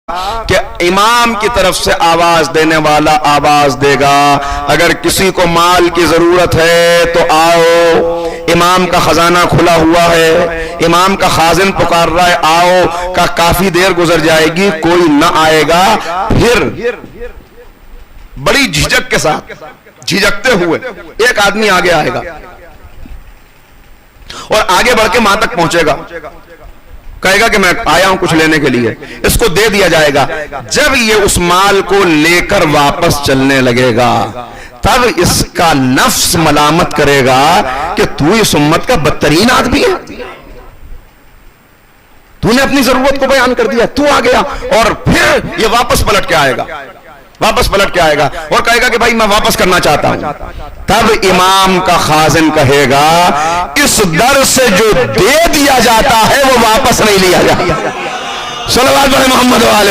कि इमाम की तरफ से आवाज देने वाला आवाज देगा। अगर किसी को माल की जरूरत है तो आओ, इमाम का खजाना खुला हुआ है, इमाम का खाजिन पुकार रहा है, आओ। का काफी देर गुजर जाएगी, कोई न आएगा। फिर बड़ी झिझक के साथ, झिझकते हुए एक आदमी आगे आएगा और आगे बढ़ के मां तक पहुंचेगा, कहेगा कि मैं आया हूं कुछ लेने के लिए, इसको दे दिया जाएगा। जब ये उस माल को लेकर वापस चलने लगेगा तब इसका नफ्स मलामत करेगा कि तू इस उम्मत का बदतरीन आदमी है, तूने अपनी जरूरत को बयान कर दिया, तू आ गया। और फिर ये वापस पलट के आएगा, वापस पलट के आएगा और कहेगा कि भाई मैं वापस करना चाहता हूं। तब इमाम का खाजिन कहेगा इस दर से जो दे दिया जाता है वो वापस नहीं लिया जाता। सल्लल्लाहु अलैहि मोहम्मद वाले